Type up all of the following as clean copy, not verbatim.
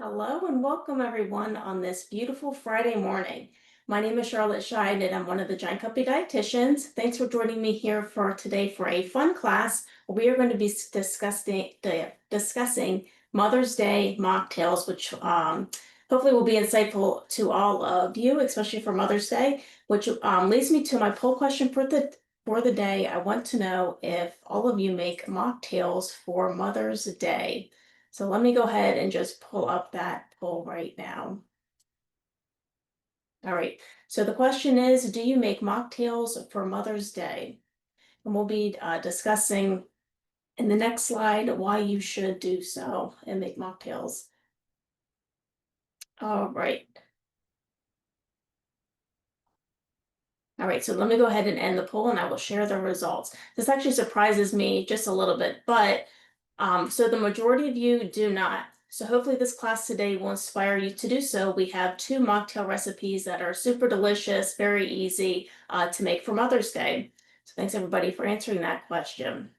Hello and welcome everyone on this beautiful Friday morning. My name is Charlotte Shine and I'm one of the Giant Company dietitians. Thanks for joining me here for today for a fun class. We are going to be discussing Mother's Day mocktails, which hopefully will be insightful to all of you, especially for Mother's Day, which leads me to my poll question for the day. I want to know if all of you make mocktails for Mother's Day. So let me go ahead and just pull up that poll right now. All right, so the question is, do you make mocktails for Mother's Day? And we'll be discussing in the next slide why you should do so and make mocktails. All right. All right, so let me go ahead and end the poll and I will share the results. This actually surprises me just a little bit, but so the majority of you do not. So hopefully this class today will inspire you to do so. We have two mocktail recipes that are super delicious, very easy to make for Mother's Day. So thanks everybody for answering that question.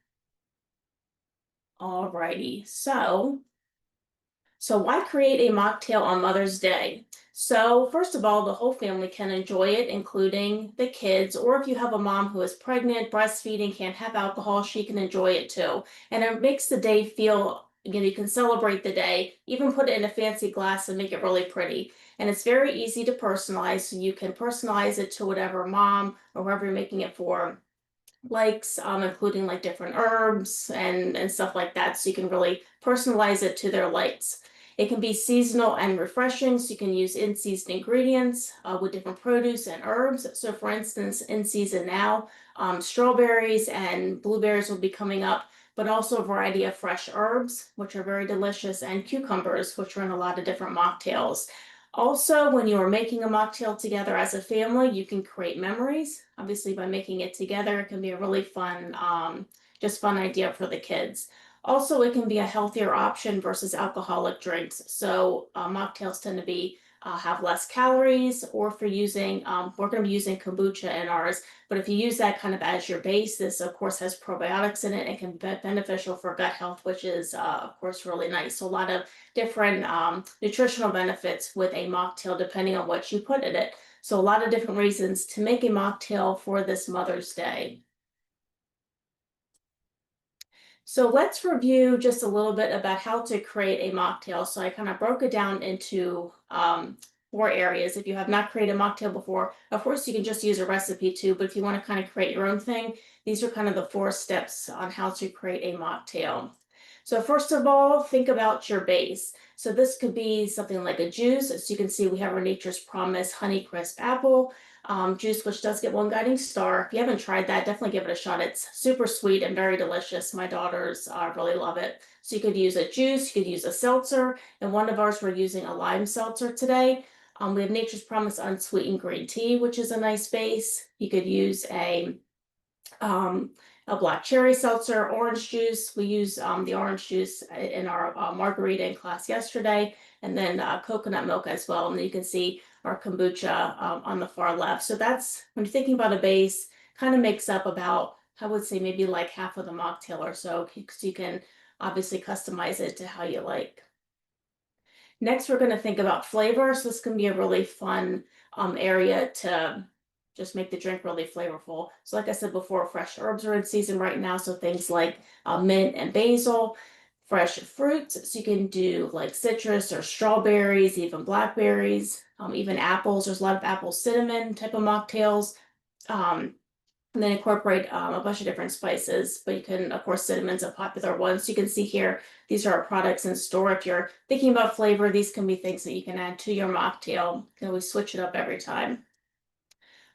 All righty, so why create a mocktail on Mother's Day? So first of all, the whole family can enjoy it, including the kids, or if you have a mom who is pregnant, breastfeeding, can't have alcohol, she can enjoy it too. And it makes the day feel, you can celebrate the day, even put it in a fancy glass and make it really pretty. And it's very easy to personalize, so you can personalize it to whatever mom or whoever you're making it for likes, including like different herbs and stuff like that. So you can really personalize it to their likes. It can be seasonal and refreshing, so you can use in-season ingredients with different produce and herbs. So for instance, in season now, strawberries and blueberries will be coming up, but also a variety of fresh herbs, which are very delicious, and cucumbers, which are in a lot of different mocktails. Also, when you are making a mocktail together as a family, you can create memories. Obviously, by making it together, it can be a really fun, just fun idea for the kids. Also, it can be a healthier option versus alcoholic drinks. So mocktails tend to be have less calories, or if you're using, we're going to be using kombucha in ours, but if you use that kind of as your base, this of course has probiotics in it and can be beneficial for gut health, which is of course really nice. So a lot of different nutritional benefits with a mocktail depending on what you put in it. So a lot of different reasons to make a mocktail for this Mother's Day. So let's review just a little bit about how to create a mocktail. So I kind of broke it down into four areas. If you have not created a mocktail before, of course you can just use a recipe too, but if you want to kind of create your own thing, these are kind of the four steps on how to create a mocktail. So first of all, think about your base. So this could be something like a juice. As you can see, we have our Nature's Promise Honeycrisp Apple juice, which does get one guiding star. If you haven't tried that, definitely give it a shot. It's super sweet and very delicious. My daughters really love it. So you could use a juice, you could use a seltzer, and one of ours we're using a lime seltzer today. We have Nature's Promise Unsweetened Green Tea, which is a nice base. You could use a black cherry seltzer, orange juice. We use the orange juice in our margarita in class yesterday, and then coconut milk as well. And then you can see our kombucha on the far left. So that's, when you're thinking about a base, kind of makes up about, I would say maybe like half of the mocktail or so, because you can obviously customize it to how you like. Next, we're going to think about flavor. So this can be a really fun area to just make the drink really flavorful. So like I said before, fresh herbs are in season right now. So things like mint and basil, fresh fruits. So you can do like citrus or strawberries, even blackberries, even apples. There's a lot of apple cinnamon type of mocktails. And then incorporate a bunch of different spices, but you can, of course, cinnamon's a popular one. So you can see here, these are our products in store. If you're thinking about flavor, these can be things that you can add to your mocktail. You can always switch it up every time.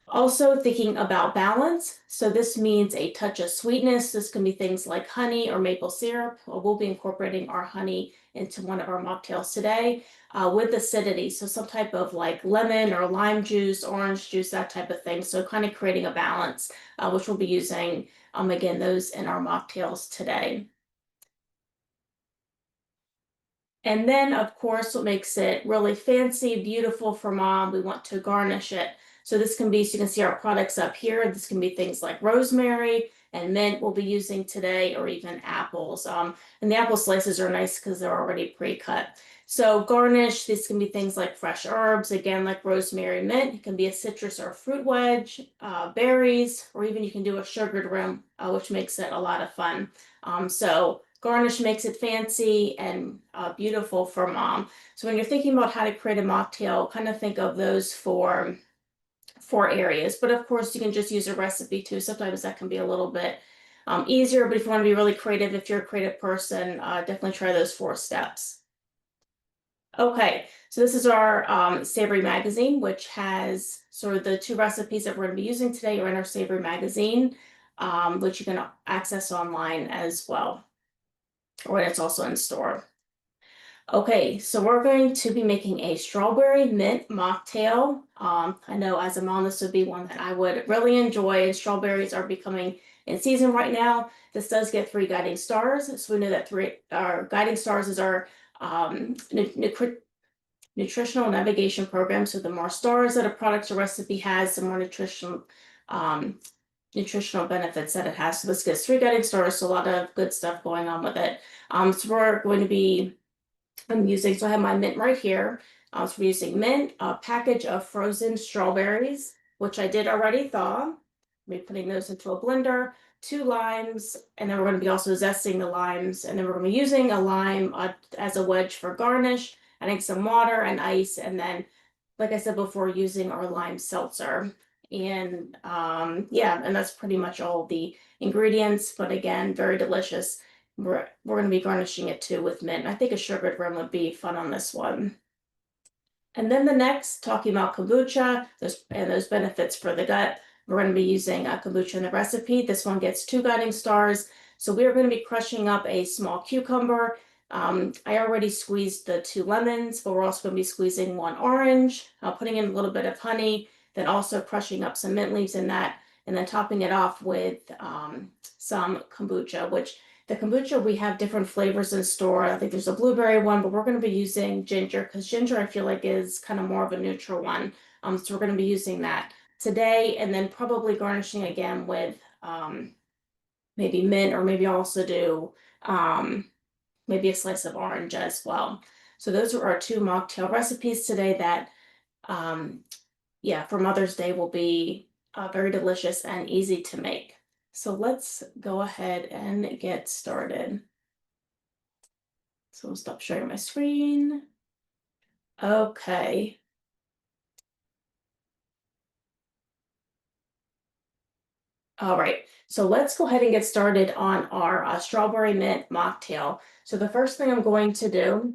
Also thinking about balance. So this means a touch of sweetness. This can be things like honey or maple syrup. We'll be incorporating our honey into one of our mocktails today with acidity. So some type of like lemon or lime juice, orange juice, that type of thing. So kind of creating a balance, which we'll be using, again, those in our mocktails today. And then, of course, what makes it really fancy, beautiful for mom, we want to garnish it. So this can be, so you can see our products up here. This can be things like rosemary. and mint we'll be using today, or even apples. And the apple slices are nice because they're already pre-cut. So garnish, these can be things like fresh herbs, again, like rosemary, mint. It can be a citrus or a fruit wedge, berries, or even you can do a sugared rim, which makes it a lot of fun. So garnish makes it fancy and beautiful for mom. So when you're thinking about how to create a mocktail, kind of think of those four areas. But of course, you can just use a recipe too. Sometimes that can be a little bit easier. But if you want to be really creative, if you're a creative person, definitely try those 4 steps. Okay, so this is our Savory magazine, which has sort of the 2 recipes that we're going to be using today are in our Savory magazine, which you can access online as well, or it's also in store. Okay, so we're going to be making a strawberry mint mocktail. I know as a mom, this would be one that I would really enjoy, and strawberries are becoming in season right now. This does get 3 guiding stars, so we know that our guiding stars is our nutritional navigation program. So the more stars that a product or recipe has, the more nutritional benefits that it has. So this gets 3 guiding stars, so a lot of good stuff going on with it. So we're going to be so I have my mint right here. So we're using mint, a package of frozen strawberries, which I did already thaw. We're putting those into a blender, 2 limes, and then we're going to be also zesting the limes. And then we're going to be using a lime as a wedge for garnish, adding some water and ice. And then, like I said before, using our lime seltzer. And yeah, and that's pretty much all the ingredients, but again, very delicious. We're going to be garnishing it too with mint. I think a sugared rim would be fun on this one. And then the next, talking about kombucha, those benefits for the gut. We're going to be using kombucha in the recipe. This one gets 2 guiding stars. So we are going to be crushing up a small cucumber. I already squeezed the 2 lemons, but we're also going to be squeezing 1 orange, putting in a little bit of honey, then also crushing up some mint leaves in that, and then topping it off with some kombucha, which the kombucha, we have different flavors in store. I think there's a blueberry one, but we're going to be using ginger because ginger, I feel like, is kind of more of a neutral one. So we're going to be using that today, and then probably garnishing again with maybe mint, or maybe also do maybe a slice of orange as well. So those are our 2 mocktail recipes today that, yeah, for Mother's Day will be very delicious and easy to make. So let's go ahead and get started. So I'll stop sharing my screen. Okay. All right. So let's go ahead and get started on our strawberry mint mocktail. So the first thing I'm going to do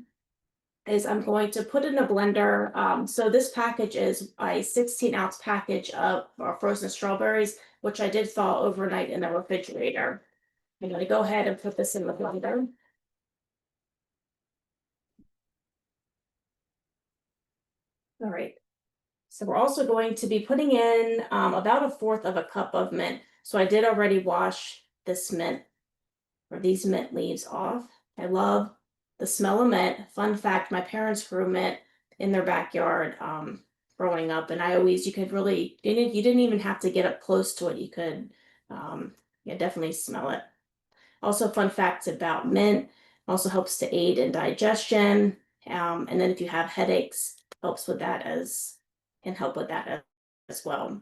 is I'm going to put in a blender. So this package is a 16-ounce package of frozen strawberries, which I did thaw overnight in the refrigerator. I'm going to go ahead and put this in the blender. All right. So we're also going to be putting in about 1/4 of a cup of mint. So I did already wash this mint, or these mint leaves, off. I love the smell of mint. Fun fact, my parents grew mint in their backyard growing up, and you could really, you didn't even have to get up close to it. You could, yeah, definitely smell it. Also, fun facts about mint, also helps to aid in digestion. And then if you have headaches, helps with that can help with that as well.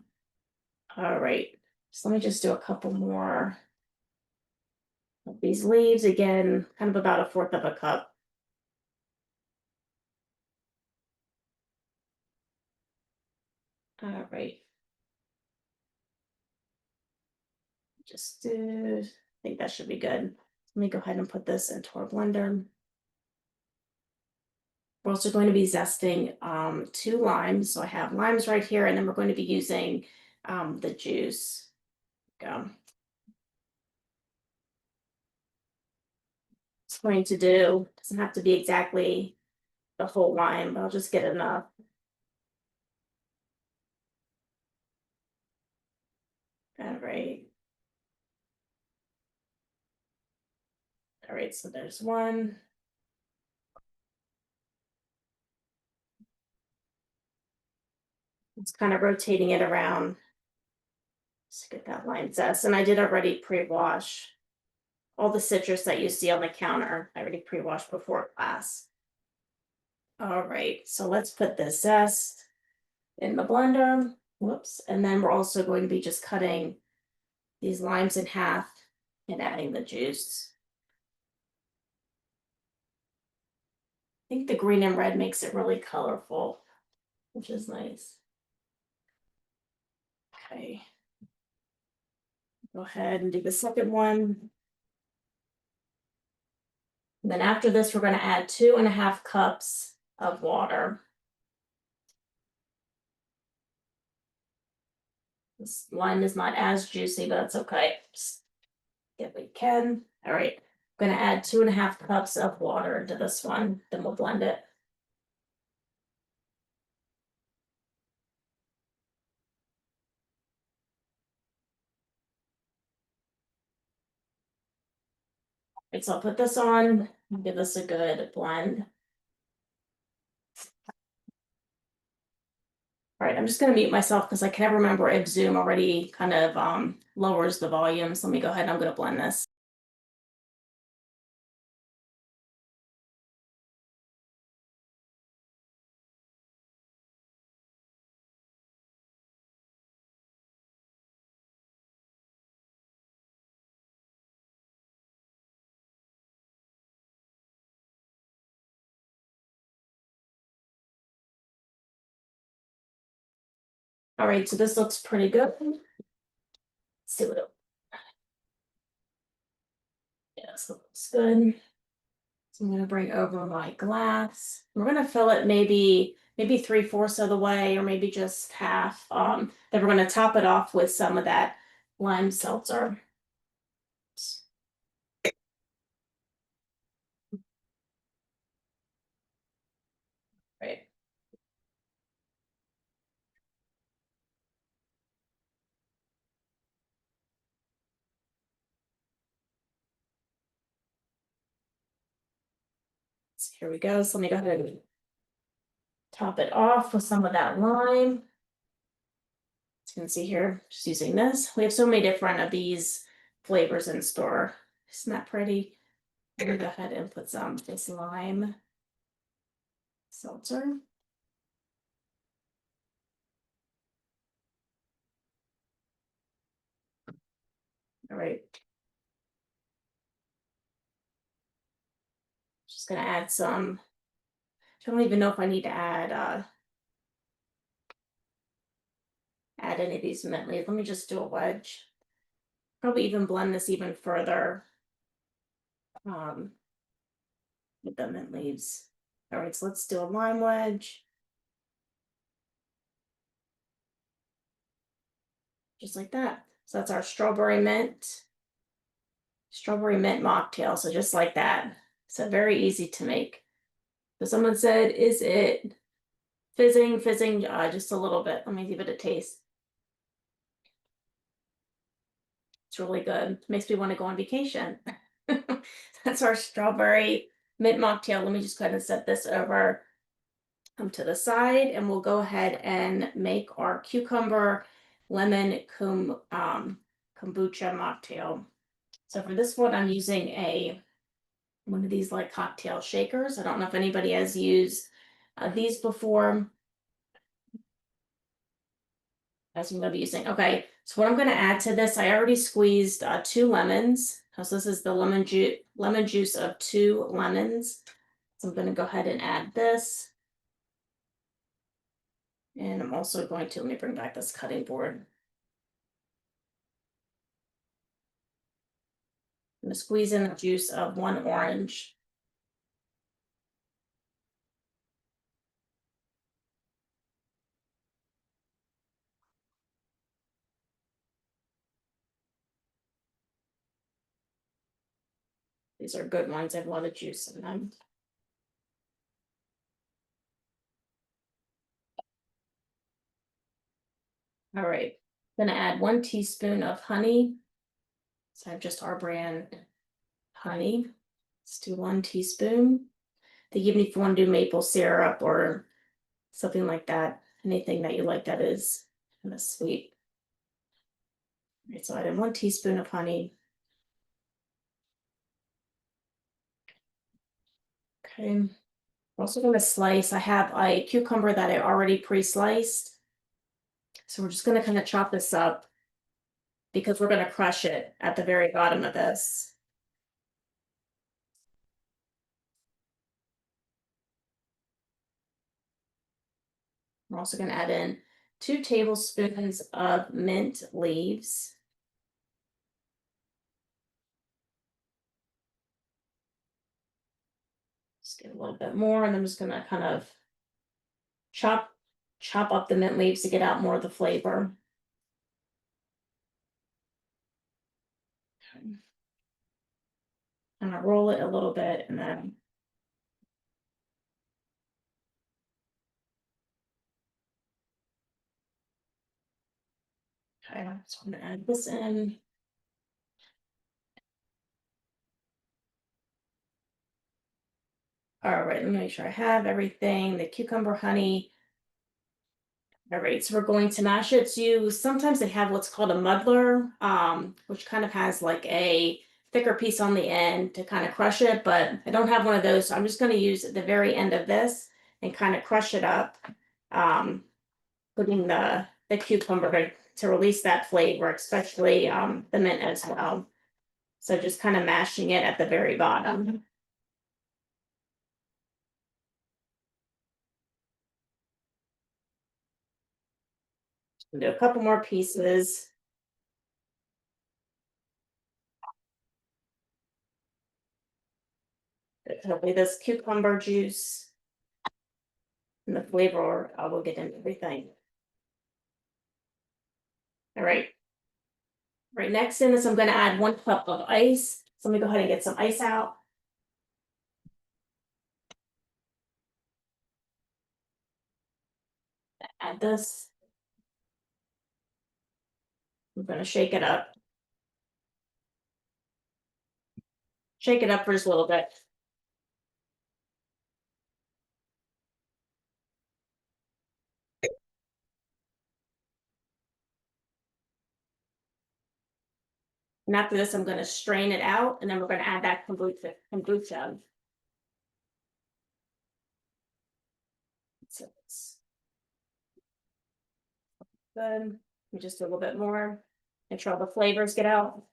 All right, so let me just do a couple more of these leaves. Again, kind of about 1/4 of a cup. All right, I think that should be good. Let me go ahead and put this into our blender. We're also going to be zesting 2 limes. So I have limes right here, and then we're going to be using the juice. Go. It's going to do, doesn't have to be exactly the whole lime, but I'll just get enough. All right. All right, so there's one. It's kind of rotating it around Just get that lime zest. And I did already pre-wash all the citrus that you see on the counter. I already pre-washed before class. All right, so let's put the zest in the blender. Whoops. And then we're also going to be just cutting these limes in half and adding the juice. I think the green and red makes it really colorful, which is nice. Okay. Go ahead and do the second one. And then after this, we're going to add 2.5 cups of water. This lime is not as juicy, but that's okay. Just if we can. All right. I'm going to add 2.5 cups of water into this one. Then we'll blend it. Right, so I'll put this on, give this a good blend. All right, I'm just going to mute myself because I can never remember if Zoom already kind of lowers the volume. So let me go ahead and I'm going to blend this. All right, so this looks pretty good. Let's see what it. Yes, it looks good. So I'm going to bring over my glass. We're going to fill it maybe 3/4 of the way, or maybe just half. Then we're going to top it off with some of that lime seltzer. Right. So here we go. So let me go ahead and top it off with some of that lime. As you can see here, just using this. We have so many different of these flavors in store. Isn't that pretty? I'm gonna go ahead and put some of this lime seltzer. All right. Just gonna add some. I don't even know if I need to add any of these mint leaves. Let me just do a wedge. Probably even blend this even further. With the mint leaves. All right, so let's do a lime wedge. Just like that. So that's our strawberry mint mocktail. So just like that. So very easy to make. So someone said, is it fizzing? Just a little bit. Let me give it a taste. It's really good. Makes me want to go on vacation. That's our strawberry mint mocktail. Let me just go ahead and set this over to the side, and we'll go ahead and make our cucumber lemon kombucha mocktail. So for this one, I'm using one of these like cocktail shakers. I don't know if anybody has used these before. That's what I'm going to be using. Okay, so what I'm going to add to this, I already squeezed 2 lemons. So this is the lemon juice of 2 lemons. So I'm going to go ahead and add this. And I'm also going to, let me bring back this cutting board. I'm going to squeeze in the juice of 1 orange. These are good ones. I have a lot of juice in them. All right, I'm gonna add 1 teaspoon of honey. So I have just our brand honey. Let's do 1 teaspoon. They give me if you want to do maple syrup or something like that. Anything that you like that is kind of sweet. Right, so I add in 1 teaspoon of honey. Okay. I'm also going to slice. I have a cucumber that I already pre-sliced. So we're just going to kind of chop this up because we're going to crush it at the very bottom of this. I'm also going to add in 2 tablespoons of mint leaves. Just get a little bit more, and I'm just going to kind of chop up the mint leaves to get out more of the flavor. Okay. And I roll it a little bit, and then okay, so I'm going to add this in. All right, let me make sure I have everything. The cucumber, honey. All right, so we're going to mash it. So sometimes they have what's called a muddler, which kind of has like a thicker piece on the end to kind of crush it, but I don't have one of those. So I'm just going to use the very end of this and kind of crush it up, putting the cucumber to release that flavor, especially the mint as well. So just kind of mashing it at the very bottom. Do a couple more pieces. Hopefully this cucumber juice and the flavor will get in everything. All right. Right next in this, I'm going to add 1 cup of ice. So let me go ahead and get some ice out. Add this. I'm going to shake it up. Shake it up for just a little bit. And after this, I'm going to strain it out, and then we're going to add that kombucha. So it's good. Just a little bit more. Make sure all the flavors get out. All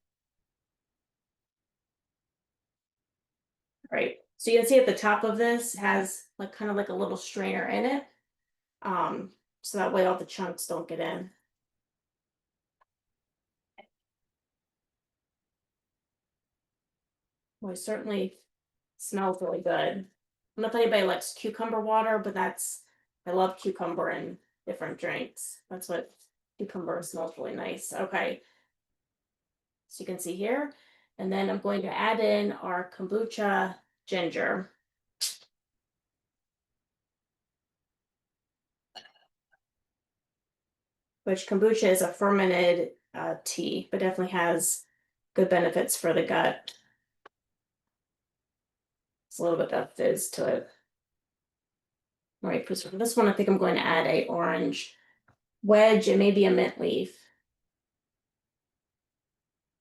right. So you can see at the top of this has like kind of like a little strainer in it. So that way all the chunks don't get in. Well, it certainly smells really good. I don't know if anybody likes cucumber water, but I love cucumber in different drinks. That's what cucumber smells really nice. Okay. So you can see here. And then I'm going to add in our kombucha ginger. Which kombucha is a fermented tea, but definitely has good benefits for the gut. It's a little bit of fizz to it. All right, for this one, I think I'm going to add a orange wedge and maybe a mint leaf.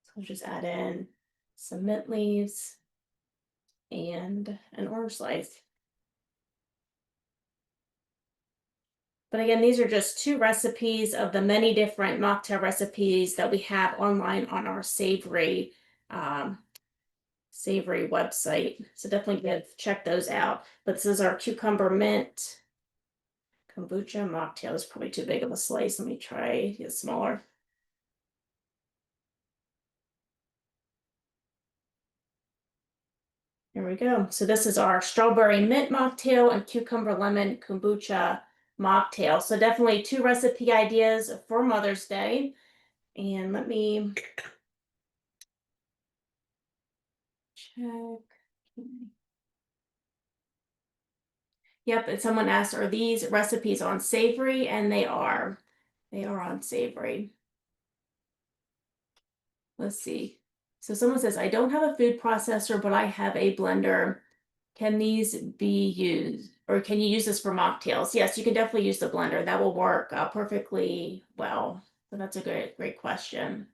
So I'll just add in some mint leaves and an orange slice. But again, these are just 2 recipes of the many different mocktail recipes that we have online on our Savory website. So definitely check those out. But this is our cucumber mint kombucha mocktail. Is probably too big of a slice. Let me try get smaller. Here we go. So this is our strawberry mint mocktail and cucumber lemon kombucha mocktail. So definitely 2 recipe ideas for Mother's Day. And let me check. Yep, and someone asked, are these recipes on Savory? And they are. They are on Savory. Let's see. So someone says, I don't have a food processor, but I have a blender. Can these be used? Or can you use this for mocktails? Yes, you can definitely use the blender. That will work perfectly well. So that's a great question.